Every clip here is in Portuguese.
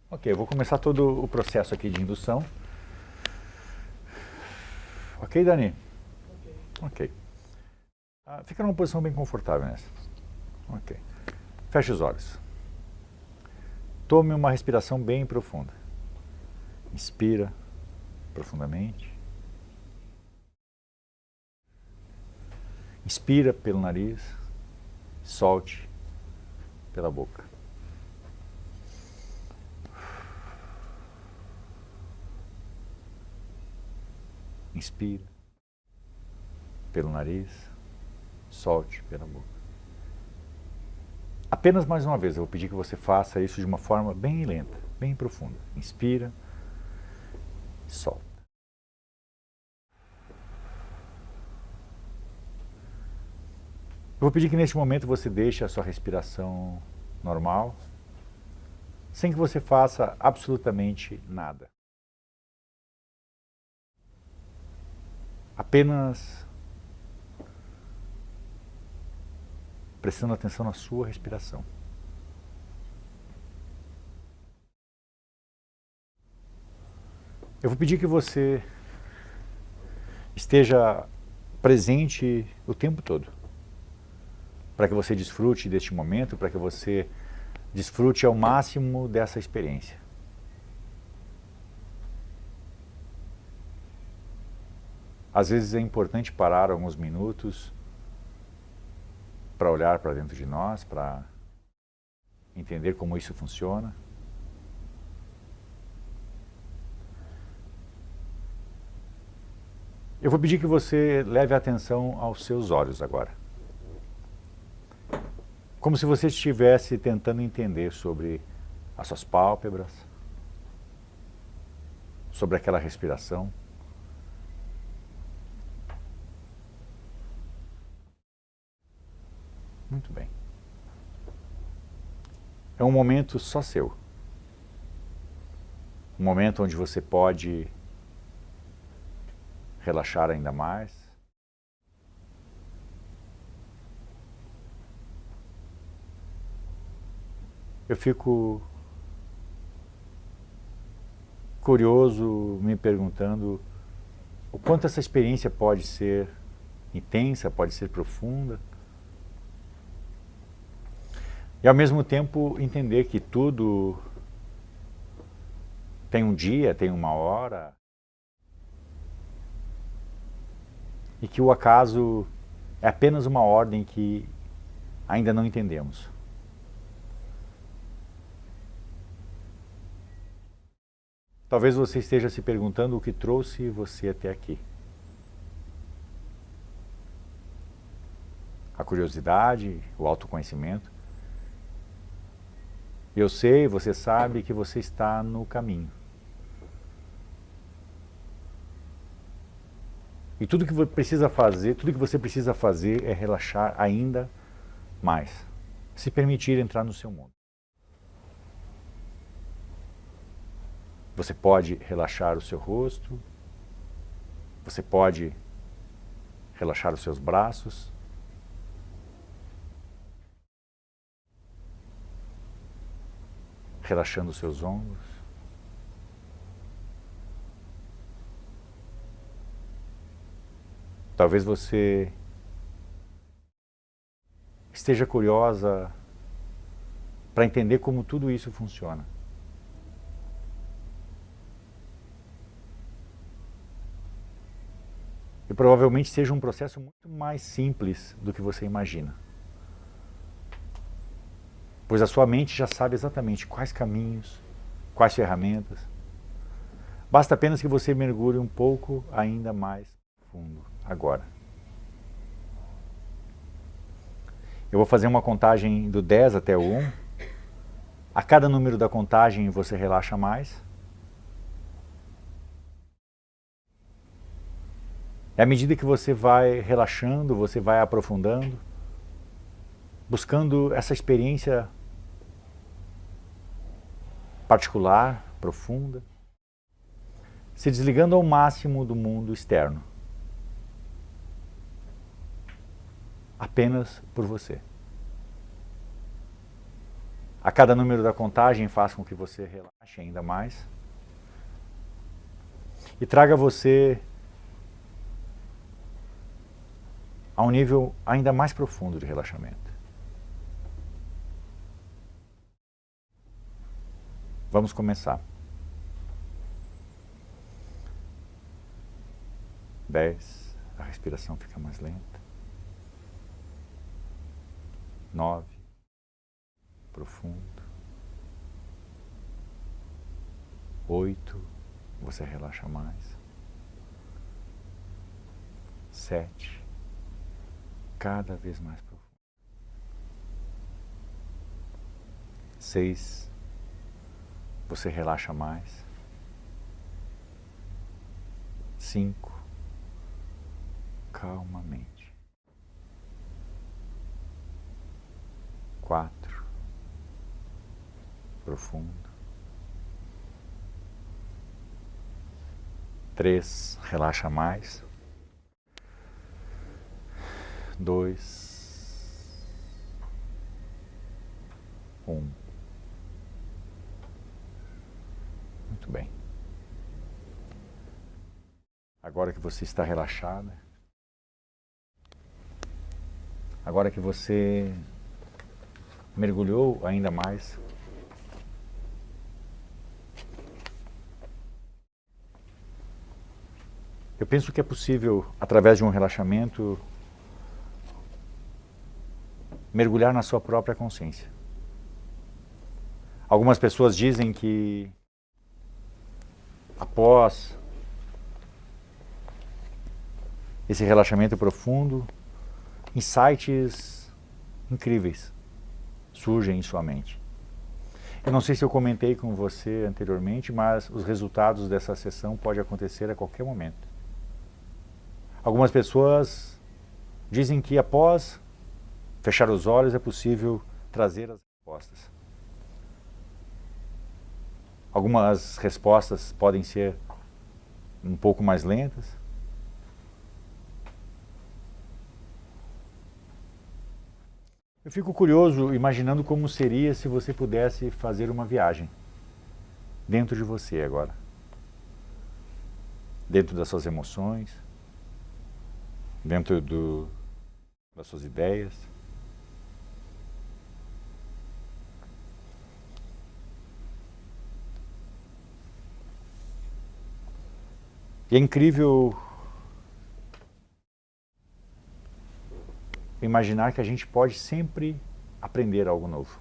Ok, eu vou começar todo o processo aqui de indução. Ok, Dani? Ok. Fica numa posição bem confortável nessa. Ok. Feche os olhos. Tome uma respiração bem profunda. Inspira profundamente. Inspira pelo nariz. Solte pela boca. Inspira pelo nariz. Solte pela boca. Apenas mais uma vez, eu vou pedir que você faça isso de uma forma bem lenta, bem profunda. Inspira, solta. Eu vou pedir que neste momento você deixe a sua respiração normal, sem que você faça absolutamente nada. Apenas prestando atenção na sua respiração. Eu vou pedir que você esteja presente o tempo todo, para que você desfrute deste momento, para que você desfrute ao máximo dessa experiência. Às vezes é importante parar alguns minutos para olhar para dentro de nós, para entender como isso funciona. Eu vou pedir que você leve a atenção aos seus olhos agora. Como se você estivesse tentando entender sobre as suas pálpebras, sobre aquela respiração. Muito bem. É um momento só seu. Um momento onde você pode relaxar ainda mais. Eu fico curioso me perguntando o quanto essa experiência pode ser intensa, pode ser profunda. E ao mesmo tempo entender que tudo tem um dia, tem uma hora. E que o acaso é apenas uma ordem que ainda não entendemos. Talvez você esteja se perguntando o que trouxe você até aqui. A curiosidade, o autoconhecimento. Eu sei, você sabe que você está no caminho. E tudo que você precisa fazer é relaxar ainda mais. Se permitir entrar no seu mundo. Você pode relaxar o seu rosto. Você pode relaxar os seus braços. Relaxando os seus ombros. Talvez você esteja curiosa para entender como tudo isso funciona. E provavelmente seja um processo muito mais simples do que você imagina. Pois a sua mente já sabe exatamente quais caminhos, quais ferramentas. Basta apenas que você mergulhe um pouco ainda mais fundo agora. Eu vou fazer uma contagem do 10 até o 1. A cada número da contagem você relaxa mais. E à medida que você vai relaxando, você vai aprofundando, buscando essa experiência particular, profunda, se desligando ao máximo do mundo externo. Apenas por você. A cada número da contagem faz com que você relaxe ainda mais. E traga você a um nível ainda mais profundo de relaxamento. Vamos começar. 10, a respiração fica mais lenta. 9, profundo. 8, você relaxa mais. 7, cada vez mais profundo. 6, você relaxa mais. 5, calmamente. 4, profundo. 3, relaxa mais. 2, 1. Muito bem. Agora que você está relaxada, agora que você mergulhou ainda mais, eu penso que é possível, através de um relaxamento, mergulhar na sua própria consciência. Algumas pessoas dizem que após esse relaxamento profundo, insights incríveis surgem em sua mente. Eu não sei se eu comentei com você anteriormente, mas os resultados dessa sessão podem acontecer a qualquer momento. Algumas pessoas dizem que após fechar os olhos é possível trazer as respostas. Algumas respostas podem ser um pouco mais lentas. Eu fico curioso imaginando como seria se você pudesse fazer uma viagem dentro de você agora. Dentro das suas emoções, dentro das suas ideias. E é incrível imaginar que a gente pode sempre aprender algo novo.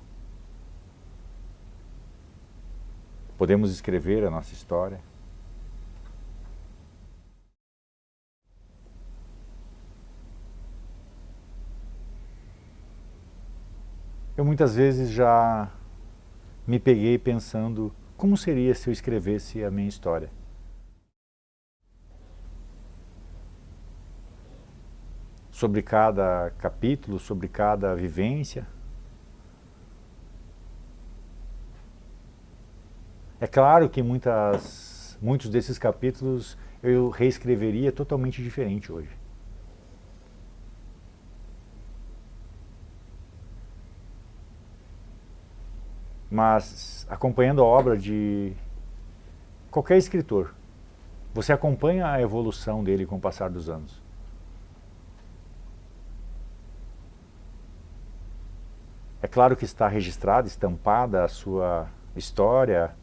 Podemos escrever a nossa história. Eu muitas vezes já me peguei pensando como seria se eu escrevesse a minha história. Sobre cada capítulo, sobre cada vivência. É claro que muitos desses capítulos eu reescreveria totalmente diferente hoje. Mas acompanhando a obra de qualquer escritor, você acompanha a evolução dele com o passar dos anos. É claro que está registrada, estampada a sua história,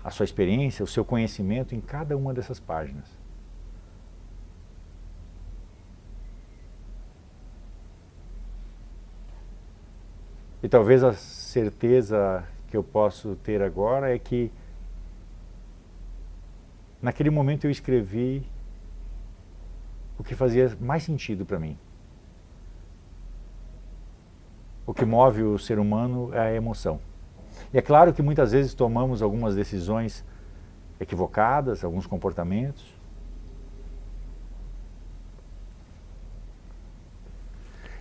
a sua experiência, o seu conhecimento em cada uma dessas páginas. E talvez a certeza que eu posso ter agora é que naquele momento eu escrevi o que fazia mais sentido para mim. O que move o ser humano é a emoção. E é claro que muitas vezes tomamos algumas decisões equivocadas, alguns comportamentos.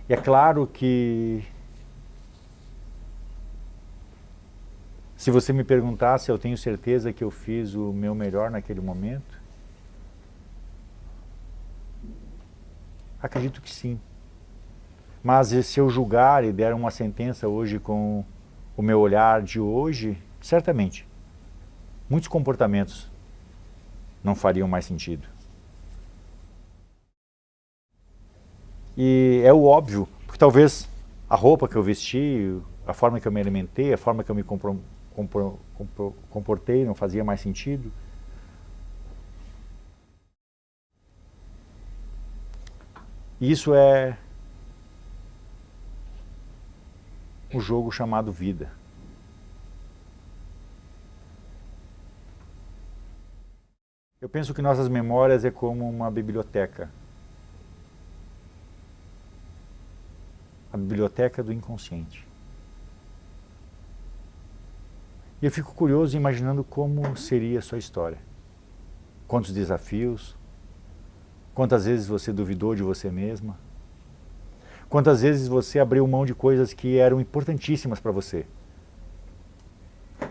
E é claro que se você me perguntasse, eu tenho certeza que eu fiz o meu melhor naquele momento? Acredito que sim. Mas se eu julgar e der uma sentença hoje com o meu olhar de hoje, certamente, muitos comportamentos não fariam mais sentido. E é o óbvio, porque talvez a roupa que eu vesti, a forma que eu me alimentei, a forma que eu me comportei não fazia mais sentido. E isso é um jogo chamado vida. Eu penso que nossas memórias é como uma biblioteca. A biblioteca do inconsciente. E eu fico curioso imaginando como seria a sua história. Quantos desafios, quantas vezes você duvidou de você mesma, quantas vezes você abriu mão de coisas que eram importantíssimas para você.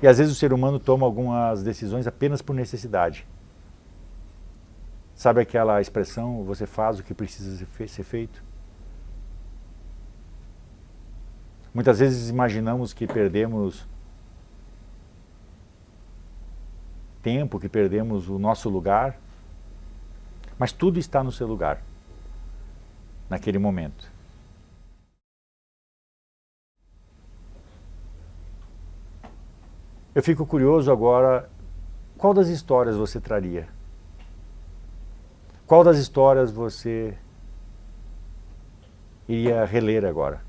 E às vezes o ser humano toma algumas decisões apenas por necessidade. Sabe aquela expressão, você faz o que precisa ser feito? Muitas vezes imaginamos que perdemos tempo, que perdemos o nosso lugar, mas tudo está no seu lugar, naquele momento. Eu fico curioso agora, qual das histórias você traria? Qual das histórias você iria reler agora?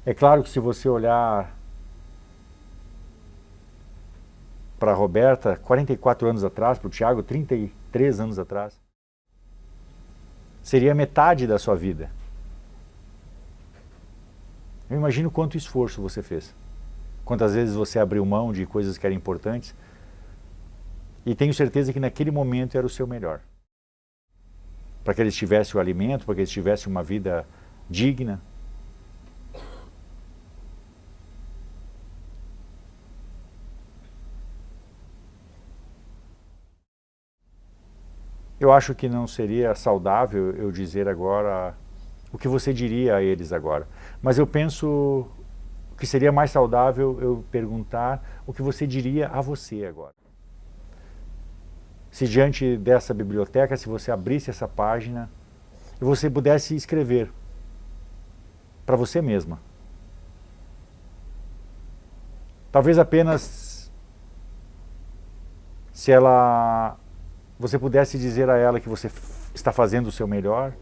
É claro que se você olhar para a Roberta, 44 anos atrás, para o Tiago, 33 anos atrás, seria metade da sua vida. Eu imagino quanto esforço você fez. Quantas vezes você abriu mão de coisas que eram importantes. E tenho certeza que naquele momento era o seu melhor. Para que eles tivessem o alimento, para que eles tivessem uma vida digna. Eu acho que não seria saudável eu dizer agora o que você diria a eles agora. Mas eu penso que seria mais saudável eu perguntar o que você diria a você agora. Se diante dessa biblioteca, se você abrisse essa página e você pudesse escrever para você mesma. Talvez apenas se você pudesse dizer a ela que você está fazendo o seu melhor,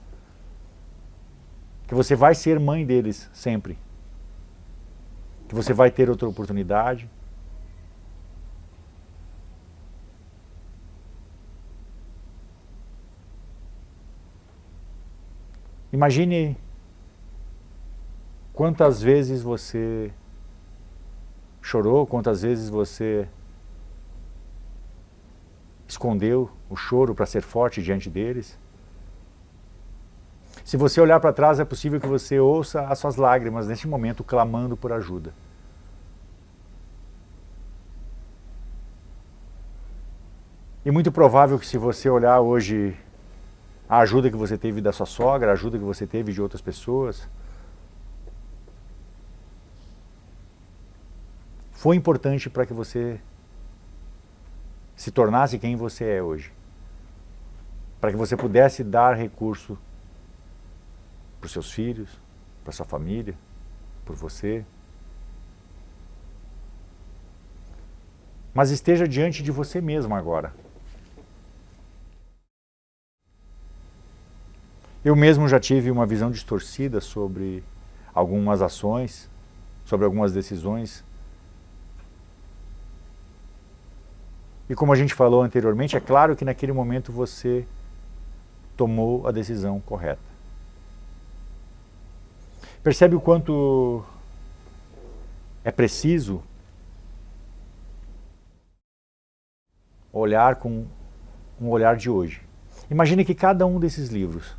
que você vai ser mãe deles sempre, que você vai ter outra oportunidade. Imagine quantas vezes você chorou, quantas vezes você escondeu o choro para ser forte diante deles. Se você olhar para trás, é possível que você ouça as suas lágrimas neste momento clamando por ajuda. E muito provável que se você olhar hoje a ajuda que você teve da sua sogra, a ajuda que você teve de outras pessoas, foi importante para que você se tornasse quem você é hoje. Para que você pudesse dar recurso para os seus filhos, para sua família, por você. Mas esteja diante de você mesmo agora. Eu mesmo já tive uma visão distorcida sobre algumas ações, sobre algumas decisões. E como a gente falou anteriormente, é claro que naquele momento você tomou a decisão correta. Percebe o quanto é preciso olhar com um olhar de hoje. Imagine que cada um desses livros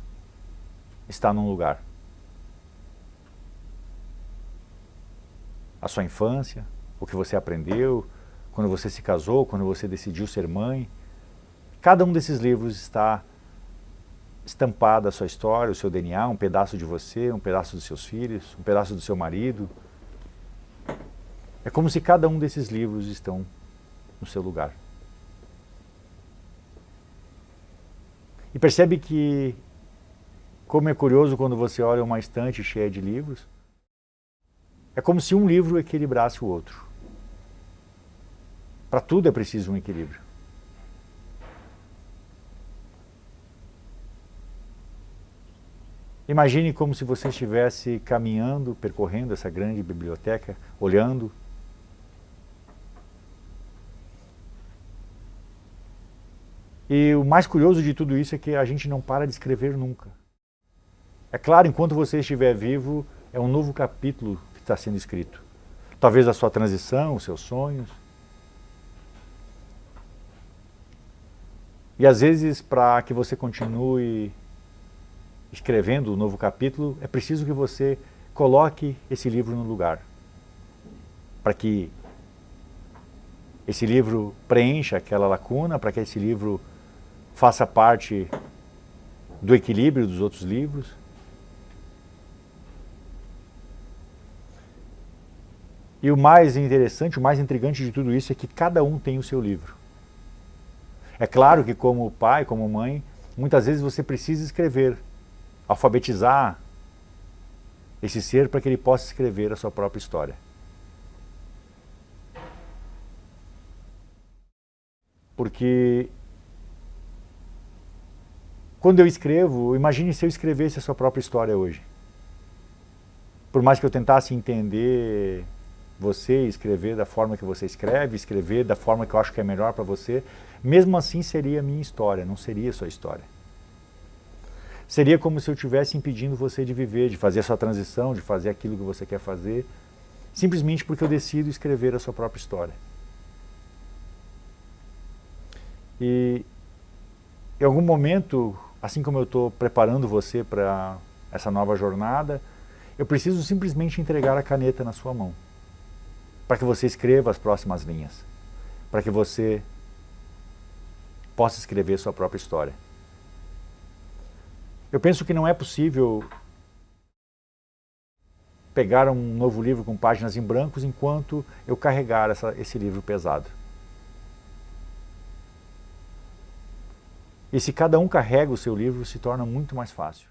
está num lugar. A sua infância, o que você aprendeu, quando você se casou, quando você decidiu ser mãe. Cada um desses livros está estampada a sua história, o seu DNA, um pedaço de você, um pedaço dos seus filhos, um pedaço do seu marido. É como se cada um desses livros estão no seu lugar. E percebe que, como é curioso quando você olha uma estante cheia de livros, é como se um livro equilibrasse o outro. Para tudo é preciso um equilíbrio. Imagine como se você estivesse caminhando, percorrendo essa grande biblioteca, olhando. E o mais curioso de tudo isso é que a gente não para de escrever nunca. É claro, enquanto você estiver vivo, é um novo capítulo que está sendo escrito. Talvez a sua transição, os seus sonhos. E às vezes, para que você continue escrevendo o novo capítulo, é preciso que você coloque esse livro no lugar. Para que esse livro preencha aquela lacuna, para que esse livro faça parte do equilíbrio dos outros livros. E o mais interessante, o mais intrigante de tudo isso é que cada um tem o seu livro. É claro que como pai, como mãe, muitas vezes você precisa escrever, alfabetizar esse ser para que ele possa escrever a sua própria história. Porque quando eu escrevo, imagine se eu escrevesse a sua própria história hoje. Por mais que eu tentasse entender você, escrever da forma que você escreve, escrever da forma que eu acho que é melhor para você, mesmo assim seria a minha história, não seria a sua história. Seria como se eu estivesse impedindo você de viver, de fazer a sua transição, de fazer aquilo que você quer fazer, simplesmente porque eu decido escrever a sua própria história. E em algum momento, assim como eu estou preparando você para essa nova jornada, eu preciso simplesmente entregar a caneta na sua mão, para que você escreva as próximas linhas, para que você possa escrever sua própria história. Eu penso que não é possível pegar um novo livro com páginas em brancos enquanto eu carregar esse livro pesado. E se cada um carrega o seu livro, se torna muito mais fácil.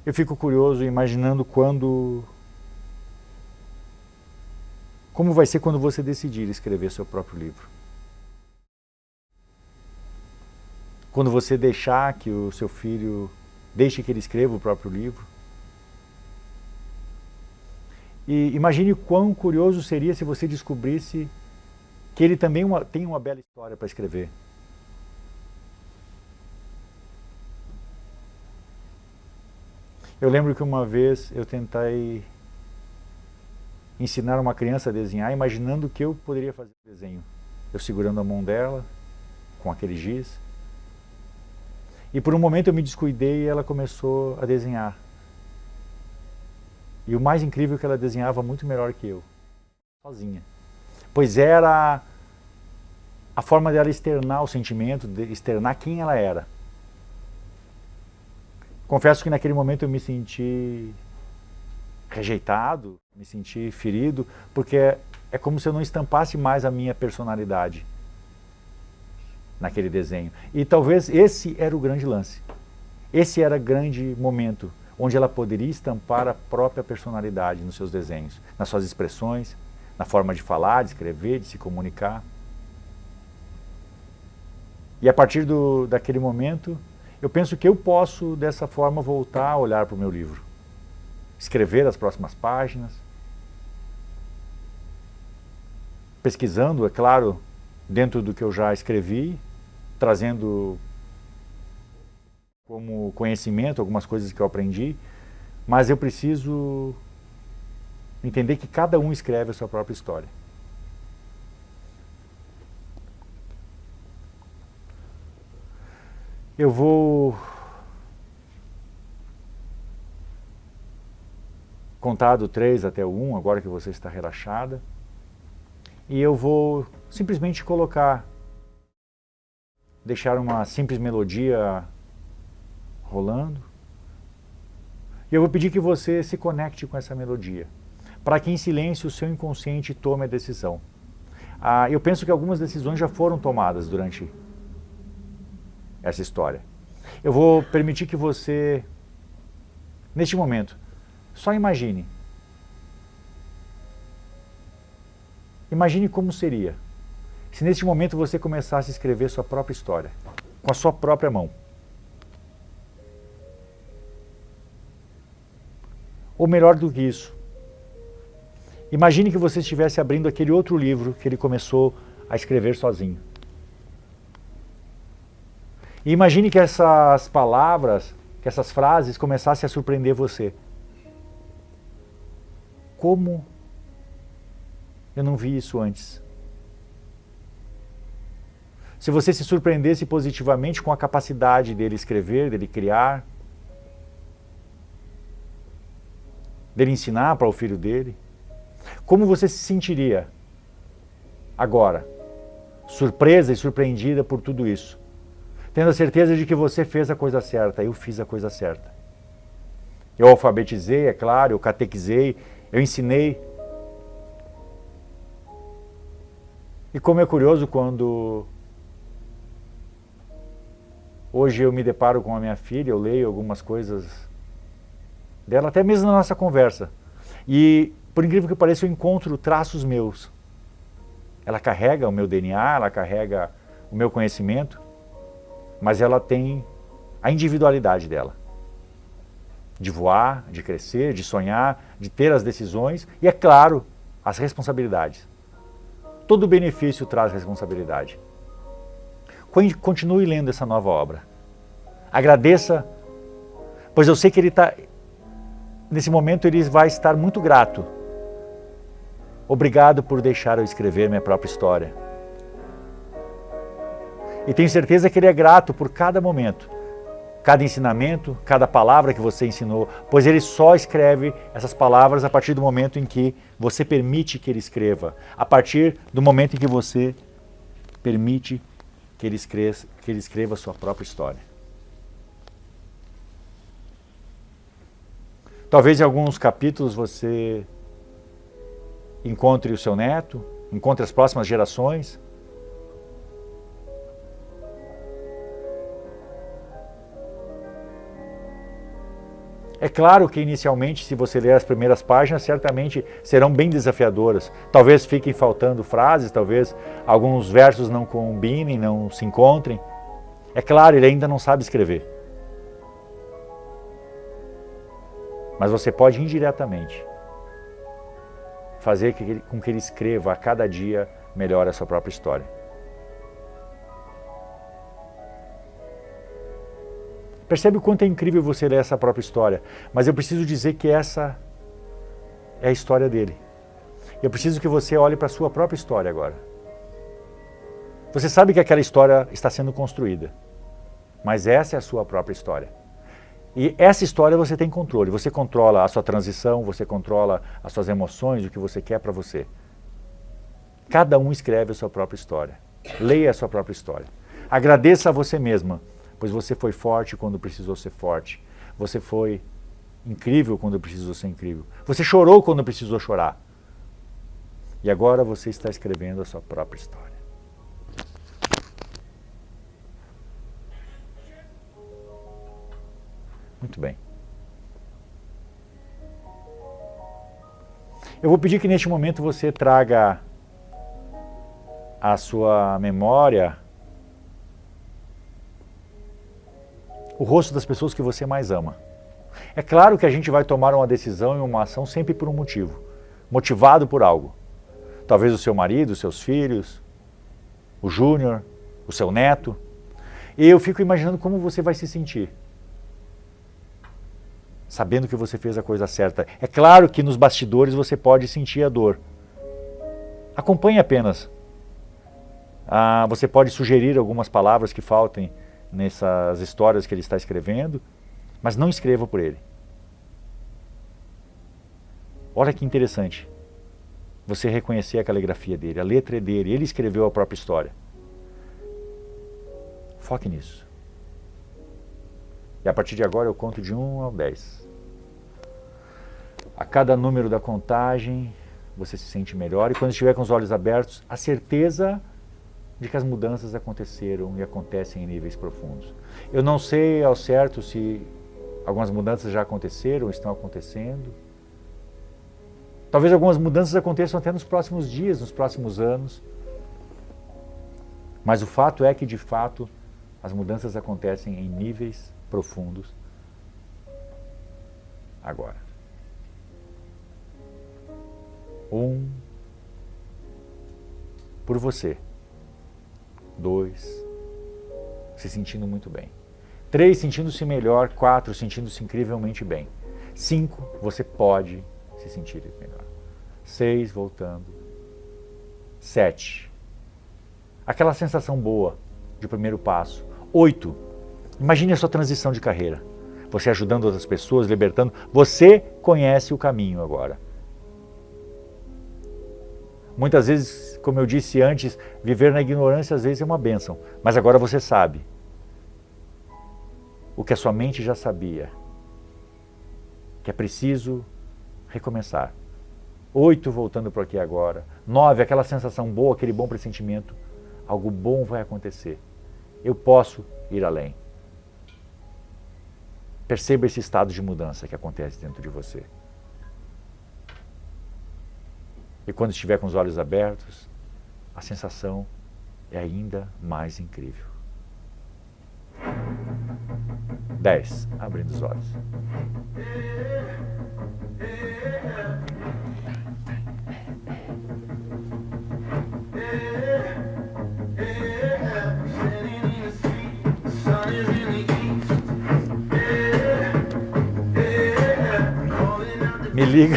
Eu fico curioso imaginando como vai ser quando você decidir escrever seu próprio livro. Quando você deixar que o seu filho, deixe que ele escreva o próprio livro. E imagine quão curioso seria se você descobrisse que ele também tem uma bela história para escrever. Eu lembro que uma vez eu tentei ensinar uma criança a desenhar, imaginando que eu poderia fazer o desenho. Eu segurando a mão dela, com aquele giz. E por um momento eu me descuidei e ela começou a desenhar. E o mais incrível é que ela desenhava muito melhor que eu, sozinha. Pois era a forma dela externar o sentimento, de externar quem ela era. Confesso que naquele momento eu me senti rejeitado, me senti ferido, porque é como se eu não estampasse mais a minha personalidade naquele desenho. E talvez esse era o grande lance. Esse era o grande momento onde ela poderia estampar a própria personalidade nos seus desenhos, nas suas expressões, na forma de falar, de escrever, de se comunicar. E a partir daquele momento, eu penso que eu posso, dessa forma, voltar a olhar para o meu livro. Escrever as próximas páginas. Pesquisando, é claro, dentro do que eu já escrevi, trazendo como conhecimento algumas coisas que eu aprendi, mas eu preciso entender que cada um escreve a sua própria história. Eu vou contar do 3 até o 1, agora que você está relaxada, e eu vou simplesmente colocar deixar uma simples melodia rolando. E eu vou pedir que você se conecte com essa melodia, para que em silêncio o seu inconsciente tome a decisão. Eu penso que algumas decisões já foram tomadas durante essa história. Eu vou permitir que você, neste momento, só imagine. Imagine como seria se neste momento você começasse a escrever sua própria história, com a sua própria mão. Ou melhor do que isso, imagine que você estivesse abrindo aquele outro livro que ele começou a escrever sozinho. E imagine que essas palavras, que essas frases começassem a surpreender você. Como eu não vi isso antes? Se você se surpreendesse positivamente com a capacidade dele escrever, dele criar, dele ensinar para o filho dele, como você se sentiria agora, surpresa e surpreendida por tudo isso, tendo a certeza de que você fez a coisa certa, eu fiz a coisa certa. Eu alfabetizei, é claro, eu catequizei, eu ensinei. E como é curioso quando hoje eu me deparo com a minha filha, eu leio algumas coisas dela, até mesmo na nossa conversa. E, por incrível que pareça, eu encontro traços meus. Ela carrega o meu DNA, ela carrega o meu conhecimento, mas ela tem a individualidade dela. De voar, de crescer, de sonhar, de ter as decisões e, é claro, as responsabilidades. Todo benefício traz responsabilidade. Continue lendo essa nova obra. Agradeça, pois eu sei que ele está... Nesse momento ele vai estar muito grato. Obrigado por deixar eu escrever minha própria história. E tenho certeza que ele é grato por cada momento, cada ensinamento, cada palavra que você ensinou, pois ele só escreve essas palavras a partir do momento em que você permite que ele escreva, a partir do momento em que você permite que ele escreva a sua própria história. Talvez em alguns capítulos você encontre o seu neto, encontre as próximas gerações. É claro que inicialmente, se você ler as primeiras páginas, certamente serão bem desafiadoras. Talvez fiquem faltando frases, talvez alguns versos não combinem, não se encontrem. É claro, ele ainda não sabe escrever. Mas você pode indiretamente fazer com que ele escreva a cada dia melhor a sua própria história. Percebe o quanto é incrível você ler essa própria história, mas eu preciso dizer que essa é a história dele. Eu preciso que você olhe para a sua própria história agora. Você sabe que aquela história está sendo construída, mas essa é a sua própria história. E essa história você tem controle, você controla a sua transição, você controla as suas emoções, o que você quer para você. Cada um escreve a sua própria história. Leia a sua própria história. Agradeça a você mesma, pois você foi forte quando precisou ser forte. Você foi incrível quando precisou ser incrível. Você chorou quando precisou chorar. E agora você está escrevendo a sua própria história. Muito bem. Eu vou pedir que neste momento você traga à sua memória o rosto das pessoas que você mais ama. É claro que a gente vai tomar uma decisão e uma ação sempre por um motivo, motivado por algo. Talvez o seu marido, os seus filhos, o Júnior, o seu neto. E eu fico imaginando como você vai se sentir, sabendo que você fez a coisa certa. É claro que nos bastidores você pode sentir a dor. Acompanhe apenas. Você pode sugerir algumas palavras que faltem nessas histórias que ele está escrevendo, mas não escreva por ele. Olha que interessante. Você reconhecer a caligrafia dele, a letra é dele, ele escreveu a própria história. Foque nisso. E a partir de agora eu conto de 1 ao 10. A cada número da contagem, você se sente melhor. E quando estiver com os olhos abertos, a certeza de que as mudanças aconteceram e acontecem em níveis profundos. Eu não sei ao certo se algumas mudanças já aconteceram, estão acontecendo. Talvez algumas mudanças aconteçam até nos próximos dias, nos próximos anos. Mas o fato é que, de fato, as mudanças acontecem em níveis profundos agora. 1, por você. 2, se sentindo muito bem. 3, sentindo-se melhor. 4, sentindo-se incrivelmente bem. 5, você pode se sentir melhor. 6, voltando. 7, aquela sensação boa de primeiro passo. 8, imagine a sua transição de carreira. Você ajudando outras pessoas, libertando. Você conhece o caminho agora. Muitas vezes, como eu disse antes, viver na ignorância às vezes é uma bênção. Mas agora você sabe o que a sua mente já sabia. Que é preciso recomeçar. 8, voltando para aqui agora. 9, aquela sensação boa, aquele bom pressentimento. Algo bom vai acontecer. Eu posso ir além. Perceba esse estado de mudança que acontece dentro de você. E quando estiver com os olhos abertos, a sensação é ainda mais incrível. 10, abrindo os olhos. Me liga.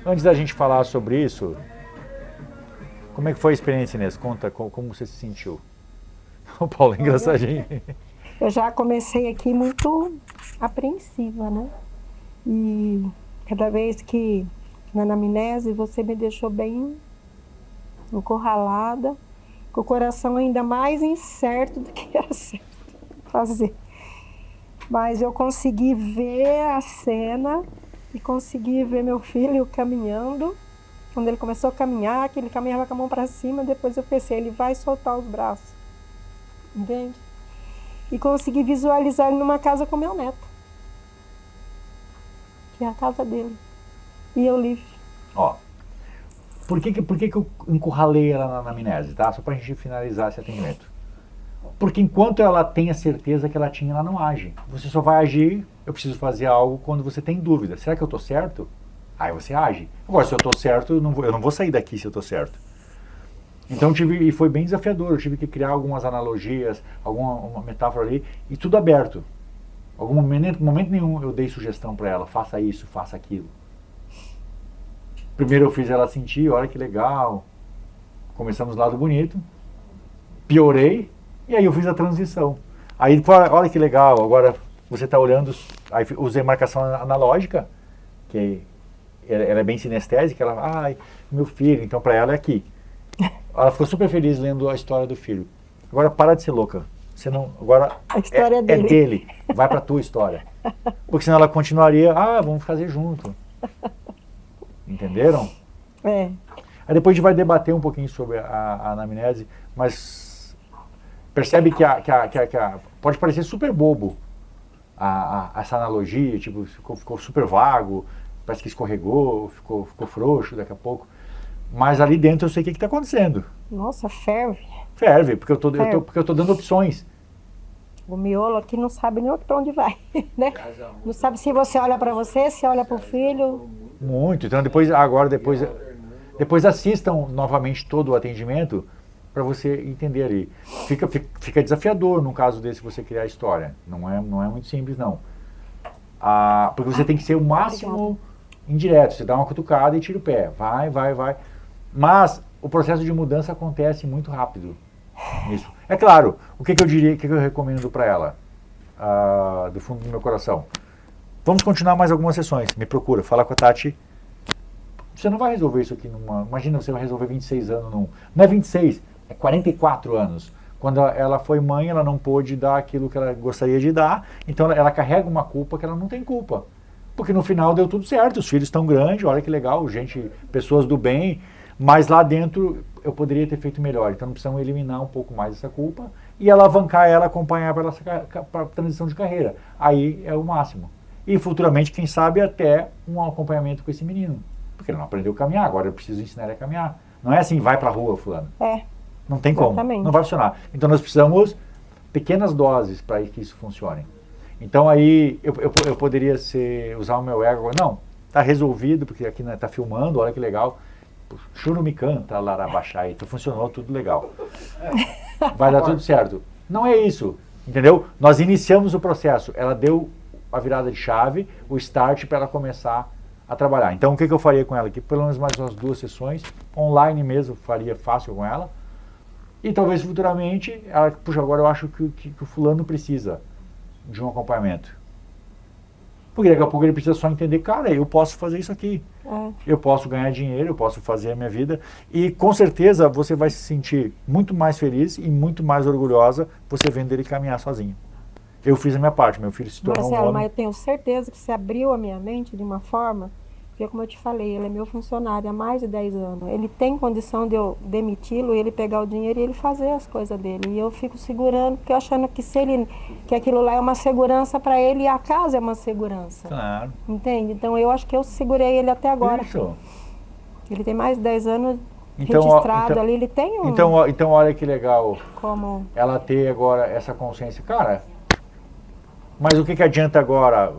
Antes da gente falar sobre isso, como é que foi a experiência, Inês? Conta como você se sentiu. O Paulo é engraçadinho. Eu já comecei aqui muito apreensiva, né? E cada vez que na anamnese você me deixou bem encurralada, com o coração ainda mais incerto do que era certo fazer. Mas eu consegui ver a cena e consegui ver meu filho caminhando. Quando ele começou a caminhar, que ele caminhava com a mão para cima, depois eu pensei, ele vai soltar os braços. Entende? E consegui visualizar ele numa casa com meu neto. Que é a casa dele. E eu livre. Ó, por que eu encurralei ela na anamnese, tá? Só pra gente finalizar esse atendimento. Porque enquanto ela tem a certeza que ela tinha, ela não age. Você só vai agir, eu preciso fazer algo quando você tem dúvida. Será que eu tô certo? Aí você age. Agora, se eu tô certo, eu não vou sair daqui se eu tô certo. Então e foi bem desafiador, eu tive que criar algumas analogias, uma metáfora ali, e tudo aberto. Algum momento nenhum eu dei sugestão para ela, faça isso, faça aquilo. Primeiro eu fiz ela sentir, olha que legal, começamos do lado bonito, piorei, e aí eu fiz a transição. Aí, olha que legal, agora você está olhando, aí usei marcação analógica, que ela é bem sinestésica, ela, ai, meu filho, então para ela é aqui. Ela ficou super feliz lendo a história do filho. Agora para de ser louca. Você não, agora a história é dele. Vai para a tua história. Porque senão ela continuaria, vamos fazer junto. Entenderam? É. Aí depois a gente vai debater um pouquinho sobre a anamnese, mas percebe que pode parecer super bobo essa analogia, tipo, ficou super vago, parece que escorregou, ficou frouxo daqui a pouco. Mas ali dentro eu sei o que está acontecendo. Nossa, ferve. Ferve, porque eu tô dando opções. O miolo aqui não sabe nem para onde vai, né? Não sabe se você olha para você, se olha para o filho. Muito. Então depois assistam novamente todo o atendimento para você entender ali. Fica desafiador num caso desse você criar a história. Não é muito simples, não. Porque você tem que ser o máximo indireto. Você dá uma cutucada e tira o pé. Vai. Mas o processo de mudança acontece muito rápido. Isso. É claro, o que eu diria, o que eu recomendo para ela? do fundo do meu coração. Vamos continuar mais algumas sessões. Me procura, fala com a Tati. Você não vai resolver isso aqui numa... Imagina, você vai resolver 26 anos num... Não é 26, é 44 anos. Quando ela foi mãe, ela não pôde dar aquilo que ela gostaria de dar, então ela carrega uma culpa que ela não tem culpa. Porque no final deu tudo certo, os filhos estão grandes, olha que legal, gente, pessoas do bem, mas lá dentro eu poderia ter feito melhor. Então precisamos eliminar um pouco mais essa culpa e alavancar ela, acompanhar para a transição de carreira. Aí é o máximo. E futuramente, quem sabe, até um acompanhamento com esse menino. Porque ele não aprendeu a caminhar, agora eu preciso ensinar ele a caminhar. Não é assim, vai pra rua, fulano. Não tem como, não vai funcionar. Então nós precisamos pequenas doses para que isso funcione. Então aí eu poderia usar o meu ego, não, tá resolvido, porque aqui tá filmando, olha que legal. Churo me canta, Larabaxai, funcionou, tudo legal. Vai dar tudo certo. Não é isso, entendeu? Nós iniciamos o processo, ela deu a virada de chave, o start para ela começar a trabalhar. Então o que eu faria com ela aqui? Pelo menos mais umas 2 sessões, online mesmo, faria fácil com ela. E talvez futuramente, ela, puxa, agora eu acho que o fulano precisa de um acompanhamento. Porque daqui a pouco ele precisa só entender, cara, eu posso fazer isso aqui. Eu posso ganhar dinheiro, eu posso fazer a minha vida. E com certeza você vai se sentir muito mais feliz e muito mais orgulhosa você vendo ele caminhar sozinho. Eu fiz a minha parte, meu filho se tornou um homem. Mas eu tenho certeza que você abriu a minha mente de uma forma, porque como eu te falei, ele é meu funcionário há mais de 10 anos. Ele tem condição de eu demiti-lo, ele pegar o dinheiro e ele fazer as coisas dele. E eu fico segurando, porque eu achando que aquilo lá é uma segurança para ele e a casa é uma segurança. Claro. Entende? Então eu acho que eu segurei ele até agora. Isso. Ele tem mais de 10 anos registrado ali, ele tem um... Então olha que legal como ela ter agora essa consciência. Cara, mas o que adianta agora?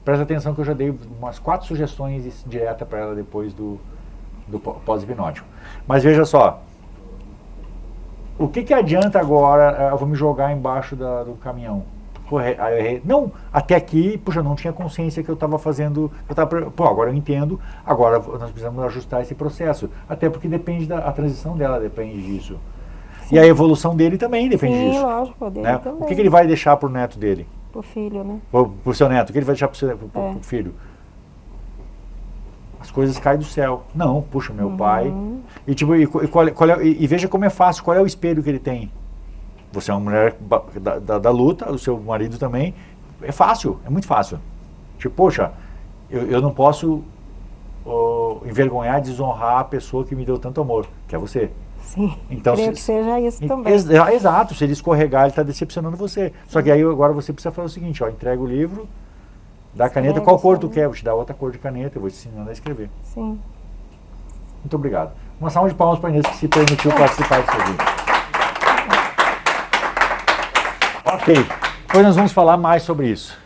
Presta atenção que eu já dei umas 4 sugestões diretas para ela depois do pós-hipnótico. Mas veja só, o que adianta agora eu vou me jogar embaixo do caminhão? Não, até aqui, puxa, não tinha consciência que eu estava fazendo, agora eu entendo, agora nós precisamos ajustar esse processo, até porque depende a transição dela depende disso. Sim. E a evolução dele também depende disso. Sim, lógico, dele né? também. O que ele vai deixar para o neto dele? Pro filho, né? Pro seu neto, o que ele vai deixar pro filho? As coisas caem do céu. Não, puxa, meu pai. E, tipo, e veja como é fácil, qual é o espelho que ele tem? Você é uma mulher da luta, o seu marido também. É fácil, é muito fácil. Tipo, poxa, eu não posso envergonhar, desonrar a pessoa que me deu tanto amor, que é você. Sim, então, creio que seja isso também. Exato, se ele escorregar, ele está decepcionando você. Só que aí agora você precisa fazer o seguinte, entrega o livro, dá a caneta, qual cor tu quer? Vou te dar outra cor de caneta, eu vou te ensinando a escrever. Sim. Muito obrigado. Uma salva de palmas para a Inês que se permitiu participar disso aqui. Ok, depois nós vamos falar mais sobre isso.